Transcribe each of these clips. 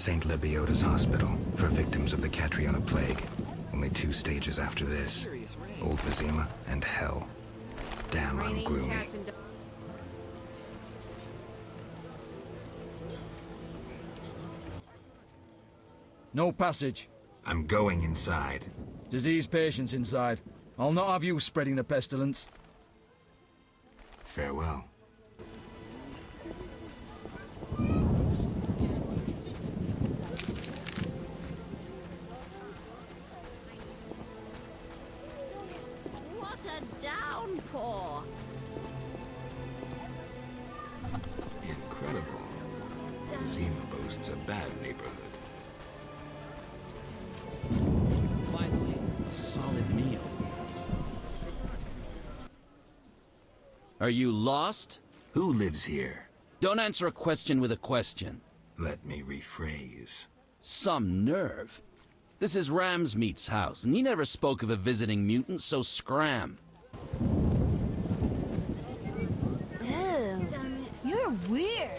St. Lebioda's hospital for victims of the Catriona plague. Only 2 stages after this. Old Vizima and Hell. Damn, I'm gloomy. No passage. I'm going inside. Disease patients inside. I'll not have you spreading the pestilence. Farewell. What a downpour! Incredible. Zima boasts a bad neighborhood. Finally, a solid meal. Are you lost? Who lives here? Don't answer a question with a question. Let me rephrase. Some nerve. This is Ramsmeat's house, and he never spoke of a visiting mutant, so scram. Ew, you're weird.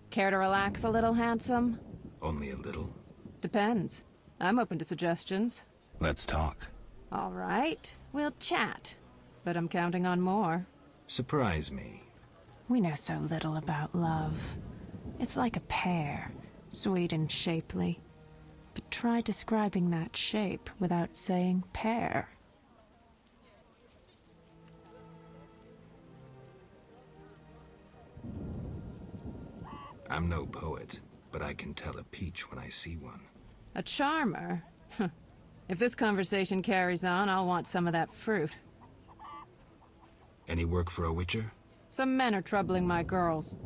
Care to relax a little, handsome? Only a little. Depends. I'm open to suggestions. Let's talk. All right, we'll chat. But I'm counting on more. Surprise me. We know so little about love. It's like a pear, sweet and shapely. But try describing that shape without saying pear. I'm no poet, but I can tell a peach when I see one. A charmer? If this conversation carries on, I'll want some of that fruit. Any work for a witcher? Some men are troubling my girls.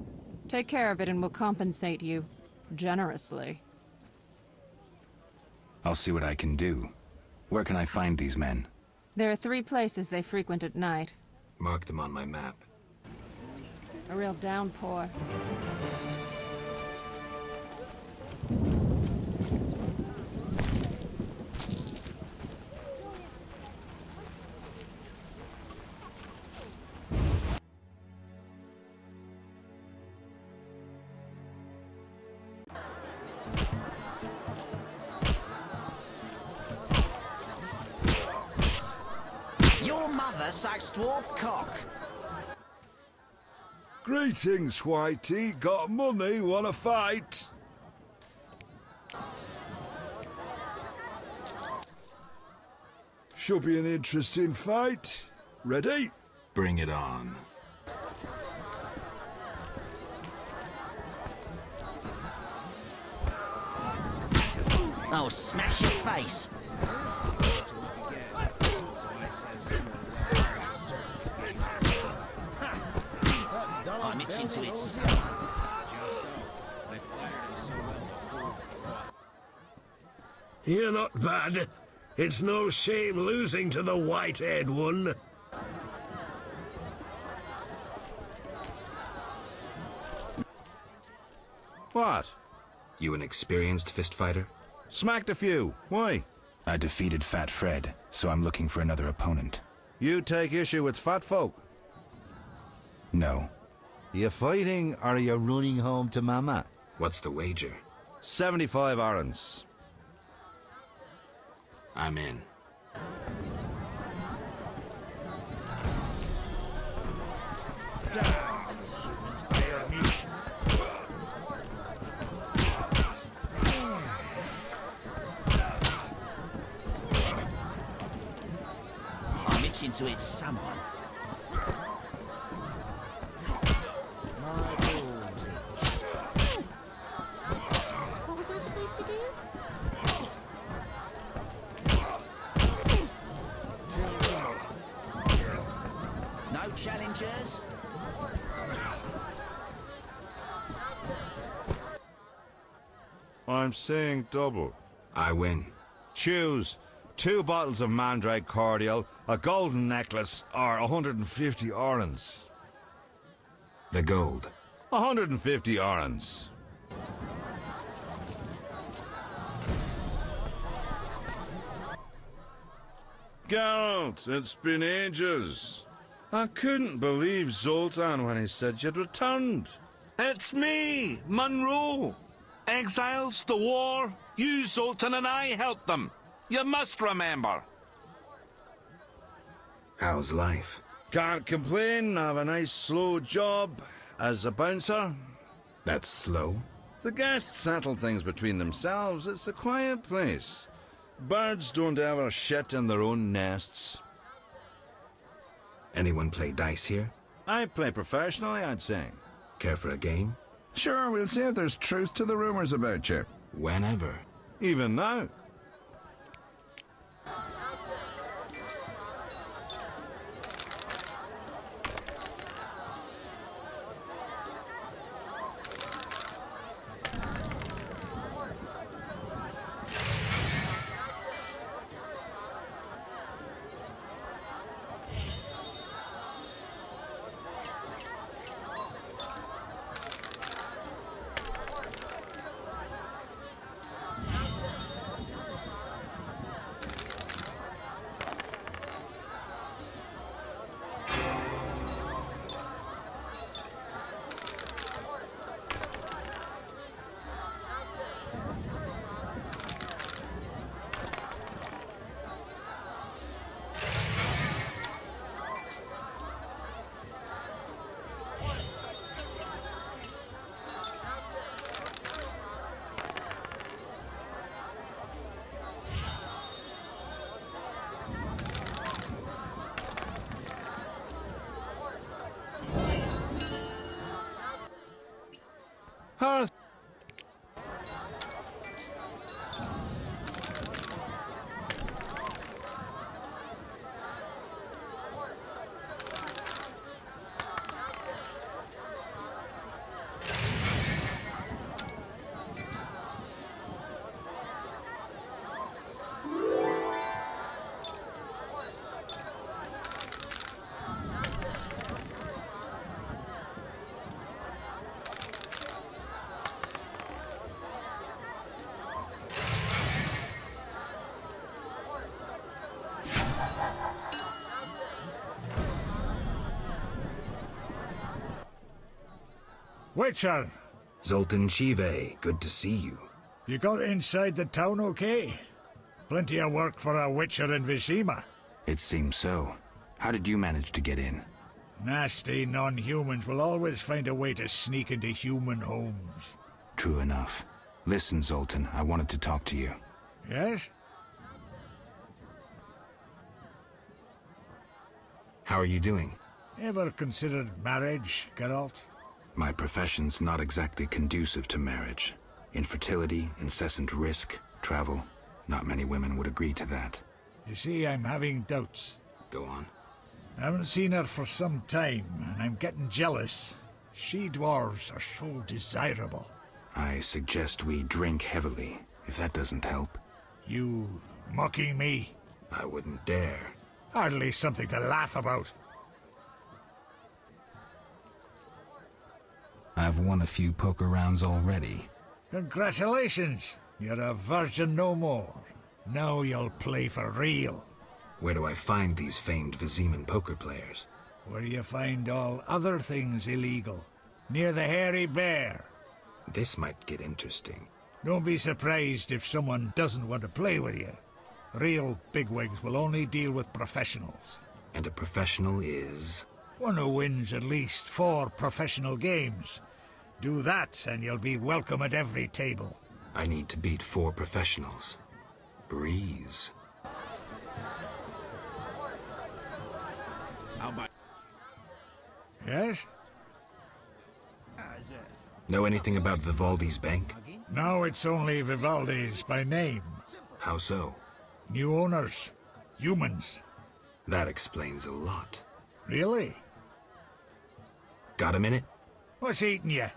Take care of it and we'll compensate you. Generously. I'll see what I can do. Where can I find these men? There are 3 places they frequent at night. Mark them on my map. A real downpour. Your mother sucks dwarf cock. Greetings, Whitey. Got money? Wanna fight? Should be an interesting fight. Ready? Bring it on. Oh, smash your face. I'm itching to it, son. You're not bad. It's no shame losing to the white-haired one. What? You an experienced fist fighter? Smacked a few. Why? I defeated Fat Fred, so I'm looking for another opponent. You take issue with fat folk? No. You fighting or are you running home to Mama? What's the wager? 75 orands. I'm in. I'm itching to hit someone. What was I supposed to do? No challengers? I'm saying double. I win. Choose 2 bottles of Mandrake cordial, a golden necklace, or 150 orands. The gold. 150 orands. Geralt, it's been ages. I couldn't believe Zoltan when he said you'd returned. It's me, Monroe. Exiles, the war, you, Zoltan, and I helped them. You must remember. How's life? Can't complain. I have a nice, slow job as a bouncer. That's slow? The guests settle things between themselves. It's a quiet place. Birds don't ever shit in their own nests. Anyone play dice here? I play professionally, I'd say. Care for a game? Sure, we'll see if there's truth to the rumors about you. Whenever. Even now. Hearth. Witcher! Zoltan Chive, good to see you. You got inside the town okay? Plenty of work for a Witcher in Vizima. It seems so. How did you manage to get in? Nasty non-humans will always find a way to sneak into human homes. True enough. Listen, Zoltan, I wanted to talk to you. Yes? How are you doing? Ever considered marriage, Geralt? My profession's not exactly conducive to marriage. Infertility, incessant risk, travel. Not many women would agree to that. You see, I'm having doubts. Go on. I haven't seen her for some time, and I'm getting jealous. She-dwarves are so desirable. I suggest we drink heavily, if that doesn't help. You mocking me? I wouldn't dare. Hardly something to laugh about. I've won a few poker rounds already. Congratulations! You're a virgin no more. Now you'll play for real. Where do I find these famed Viziman poker players? Where you find all other things illegal. Near the Hairy Bear. This might get interesting. Don't be surprised if someone doesn't want to play with you. Real bigwigs will only deal with professionals. And a professional is? One who wins at least 4 professional games. Do that and you'll be welcome at every table. I need to beat 4 professionals. Breeze. Yes? Know anything about Vivaldi's bank? Now it's only Vivaldi's by name. How so? New owners. Humans. That explains a lot. Really? Got a minute? What's eating you?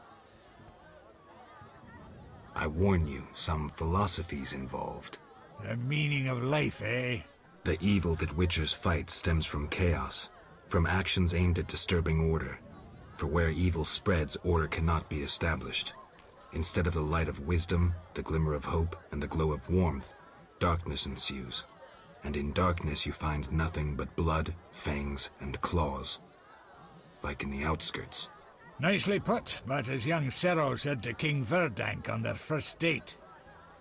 I warn you, some philosophy's involved. The meaning of life, eh? The evil that Witchers fight stems from chaos, from actions aimed at disturbing order. For where evil spreads, order cannot be established. Instead of the light of wisdom, the glimmer of hope, and the glow of warmth, darkness ensues. And in darkness you find nothing but blood, fangs, and claws. like in the outskirts. Nicely put, but as young Cerro said to King Verdank on their first date,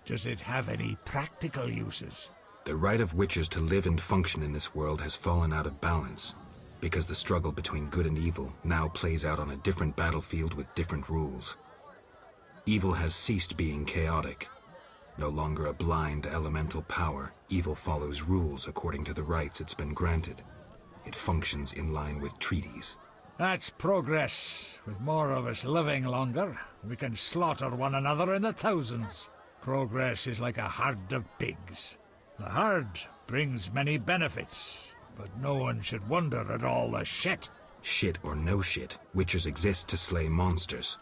does it have any practical uses? The right of witchers to live and function in this world has fallen out of balance, because the struggle between good and evil now plays out on a different battlefield with different rules. Evil has ceased being chaotic. No longer a blind elemental power, evil follows rules according to the rights it's been granted. It functions in line with treaties. That's progress. With more of us living longer, we can slaughter one another in the thousands. Progress is like a herd of pigs. The herd brings many benefits, but no one should wonder at all the shit. Shit or no shit, witchers exist to slay monsters.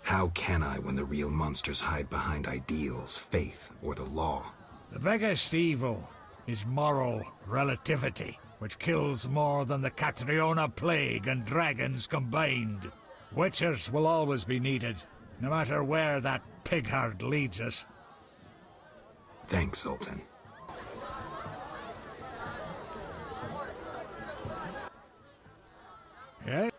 How can I when the real monsters hide behind ideals, faith, or the law? The biggest evil is moral relativity, which kills more than the Catriona plague and dragons combined. Witchers will always be needed, no matter where that pig herd leads us. Thanks, Sultan. Yeah?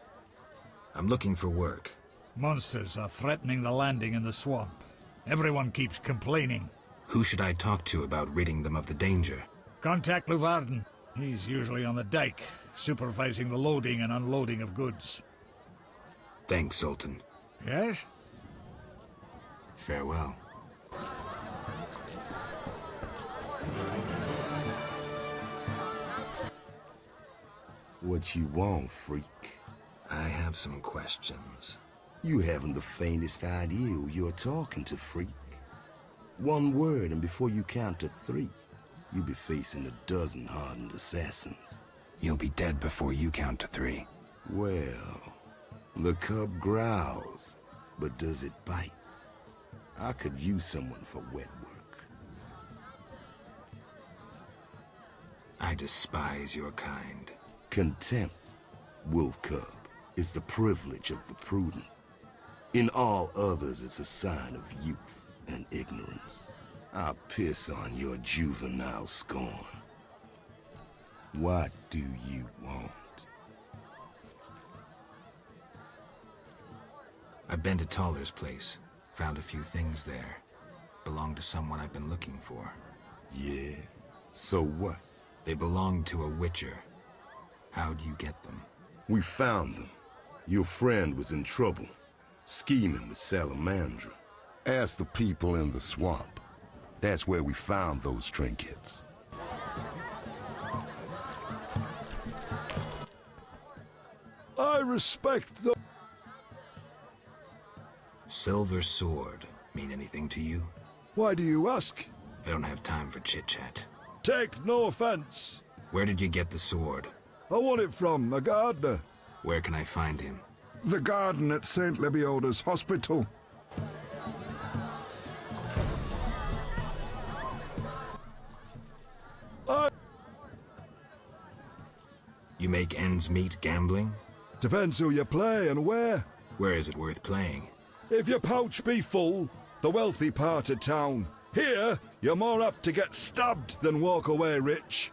I'm looking for work. Monsters are threatening the landing in the swamp. Everyone keeps complaining. Who should I talk to about ridding them of the danger? Contact Luvarden. He's usually on the dike, supervising the loading and unloading of goods. Thanks, Sultan. Yes? Farewell. What you want, freak? I have some questions. You haven't the faintest idea who you're talking to, freak. One word, and before you count to 3, you'll be facing a dozen hardened assassins. You'll be dead before you count to 3. Well, the cub growls, but does it bite? I could use someone for wet work. I despise your kind. Contempt, wolf cub, is the privilege of the prudent. In all others, it's a sign of youth and ignorance. I'll piss on your juvenile scorn. What do you want? I've been to Taller's place. Found a few things there. Belong to someone I've been looking for. Yeah? So what? They belong to a witcher. How'd you get them? We found them. Your friend was in trouble, scheming with Salamandra. Ask the people in the swamp. That's where we found those trinkets. I respect the... Silver sword mean anything to you? Why do you ask? I don't have time for chit-chat. Take no offense. Where did you get the sword? I won it from a gardener. Where can I find him? The garden at St. Lebioda's hospital. You make ends meet gambling? Depends who you play and where. Where is it worth playing? If your pouch be full, the wealthy part of town. Here, you're more apt to get stabbed than walk away rich.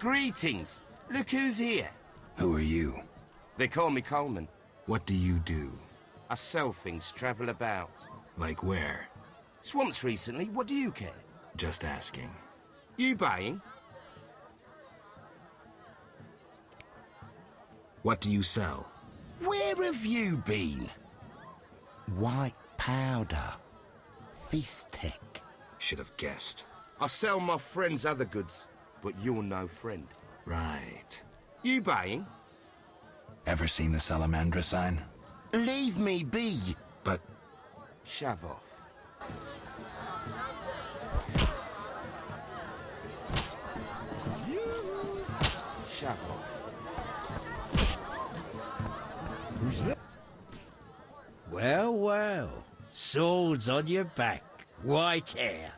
Greetings. Look who's here. Who are you? They call me Coleman. What do you do? I sell things, travel about. Like where? Swamps recently, what do you care? Just asking. You buying? What do you sell? Where have you been? White powder. Fist tech. Should have guessed. I sell my friends other goods, but you're no friend. Right. You buying? Ever seen the Salamandra sign? Leave me be. But... Shove off. Shove off. Who's that? Well, well. Swords on your back. White hair.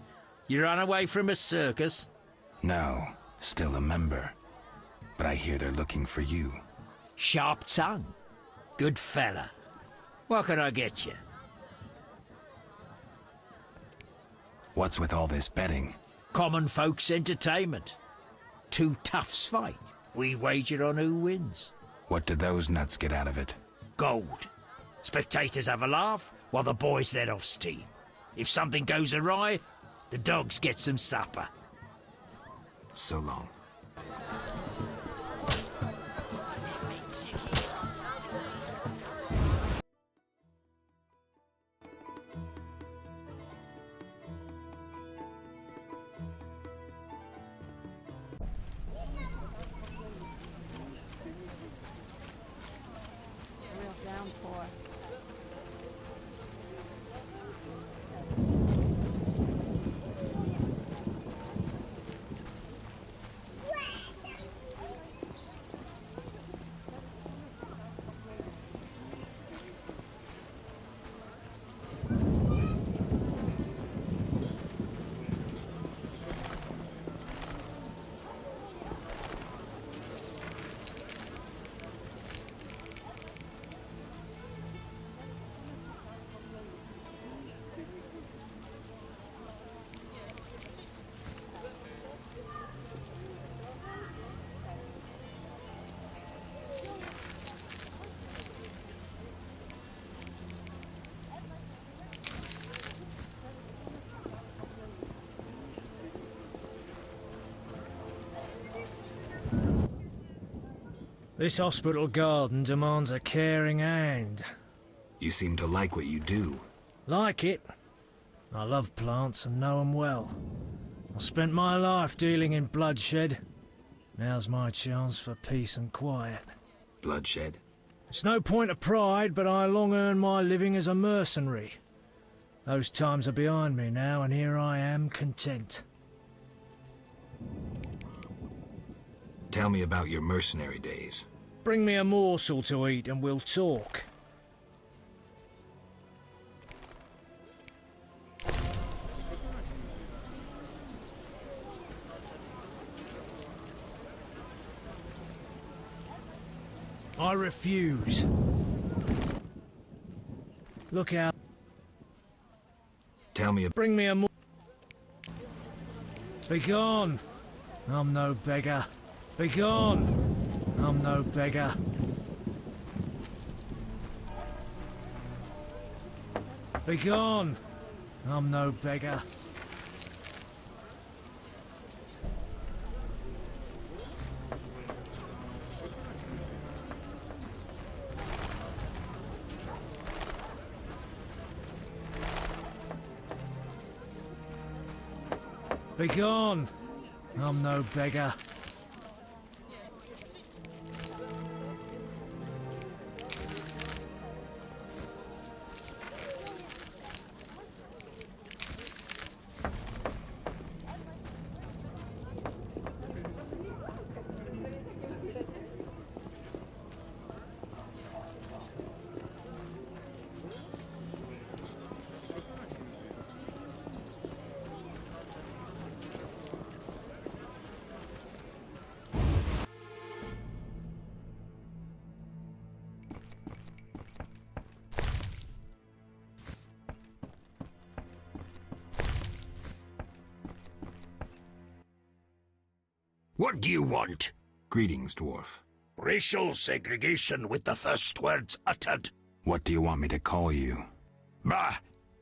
You run away from a circus? No. Still a member. But I hear they're looking for you. Sharp tongue. Good fella. What can I get you? What's with all this betting? Common folks' entertainment. Two toughs fight. We wager on who wins. What do those nuts get out of it? Gold. Spectators have a laugh while the boys let off steam. If something goes awry, the dogs get some supper. So long. Real downpour. This hospital garden demands a caring hand. You seem to like what you do. Like it? I love plants and know 'em well. I spent my life dealing in bloodshed. Now's my chance for peace and quiet. Bloodshed? It's no point of pride, but I long earned my living as a mercenary. Those times are behind me now, and here I am, content. Tell me about your mercenary days. Bring me a morsel to eat and we'll talk. I refuse. Look out. Tell me. Bring me a more. Begone. I'm no beggar. Begone. I'm no beggar. Begone. I'm no beggar. Begone! I'm no beggar. What do you want? Greetings, dwarf. Racial segregation with the first words uttered. What do you want me to call you? Bah!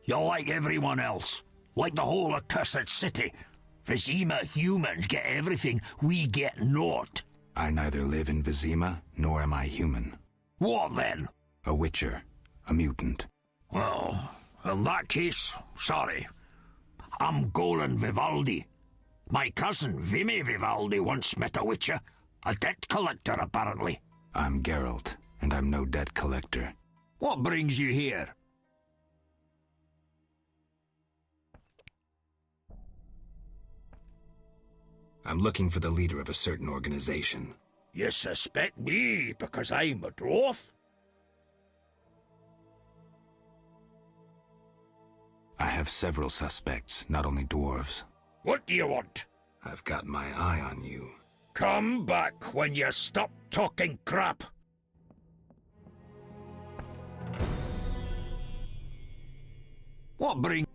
You're like everyone else. Like the whole accursed city. Vizima humans get everything, we get naught. I neither live in Vizima, nor am I human. What then? A witcher. A mutant. Well, in that case, sorry. I'm Golan Vivaldi. My cousin, Vimy Vivaldi, once met a witcher. A debt collector, apparently. I'm Geralt, and I'm no debt collector. What brings you here? I'm looking for the leader of a certain organization. You suspect me because I'm a dwarf? I have several suspects, not only dwarves. What do you want? I've got my eye on you. Come back when you stop talking crap. What brings...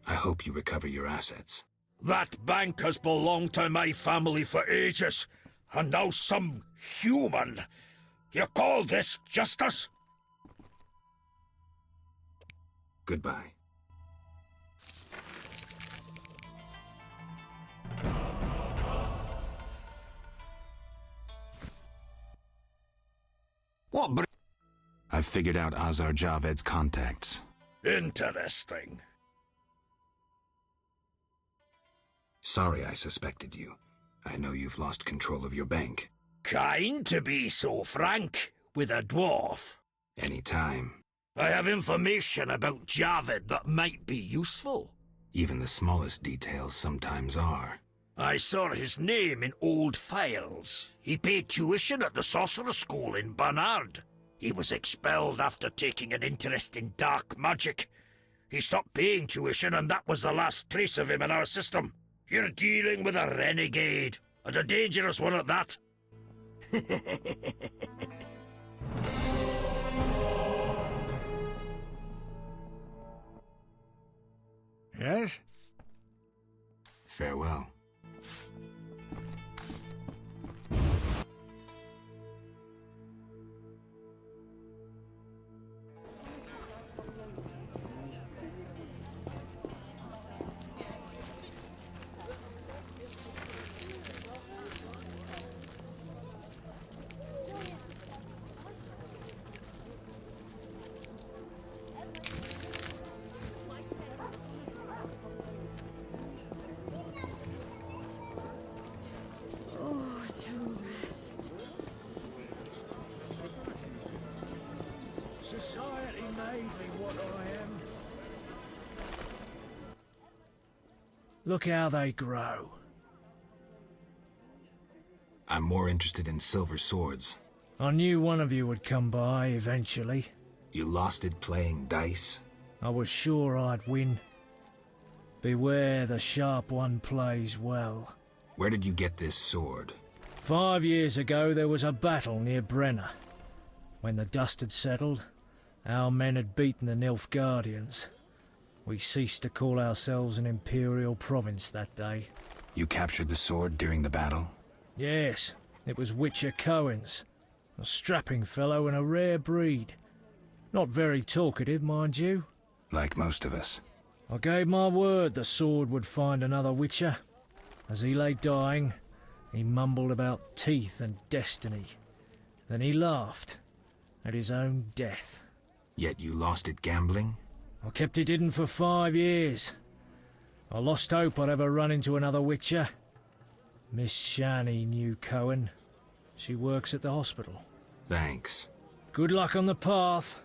I hope you recover your assets. That bank has belonged to my family for ages, and now some human. You call this justice? Goodbye. I've figured out Azar Javed's contacts. Interesting. Sorry I suspected you. I know you've lost control of your bank. Kind to be so frank with a dwarf. Any time. I have information about Javed that might be useful. Even the smallest details sometimes are. I saw his name in old files. He paid tuition at the sorcerer school in Barnard. He was expelled after taking an interest in dark magic. He stopped paying tuition, and that was the last trace of him in our system. You're dealing with a renegade, and a dangerous one at that. Yes? Farewell. Society made me what I am. Look how they grow. I'm more interested in silver swords. I knew one of you would come by eventually. You lost it playing dice? I was sure I'd win. Beware the sharp one plays well. Where did you get this sword? 5 years ago there was a battle near Brenner. When the dust had settled, our men had beaten the Nilfgaardians. We ceased to call ourselves an imperial province that day. You captured the sword during the battle? Yes, it was Witcher Cohen's. A strapping fellow and a rare breed. Not very talkative, mind you. Like most of us. I gave my word the sword would find another Witcher. As he lay dying, he mumbled about teeth and destiny. Then he laughed at his own death. Yet you lost it gambling? I kept it hidden for 5 years. I lost hope I'd ever run into another Witcher. Miss Shani knew Cohen. She works at the hospital. Thanks. Good luck on the path.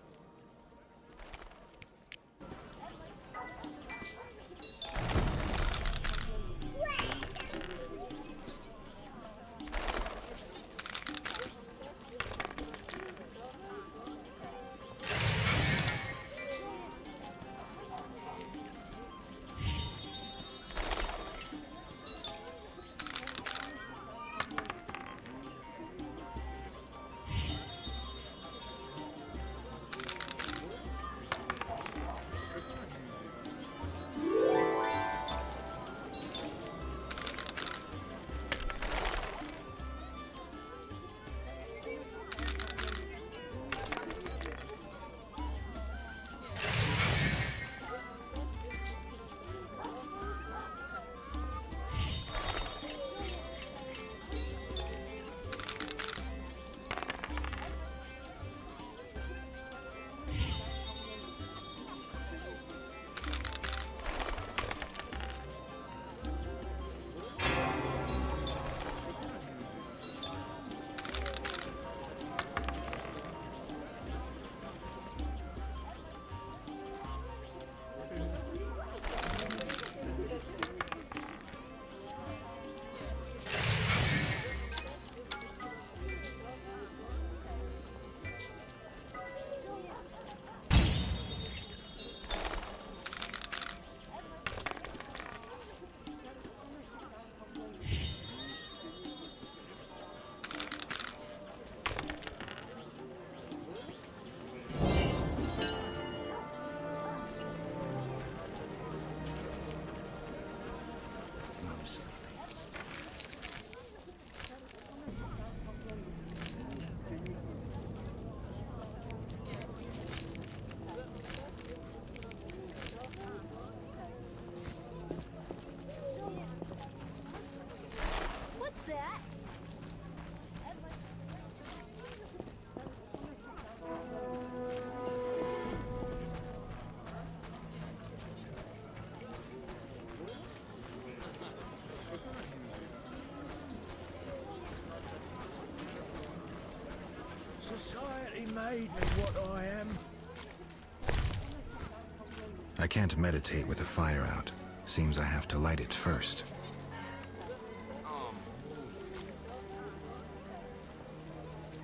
made me what I am. I can't meditate with the fire out. Seems I have to light it first.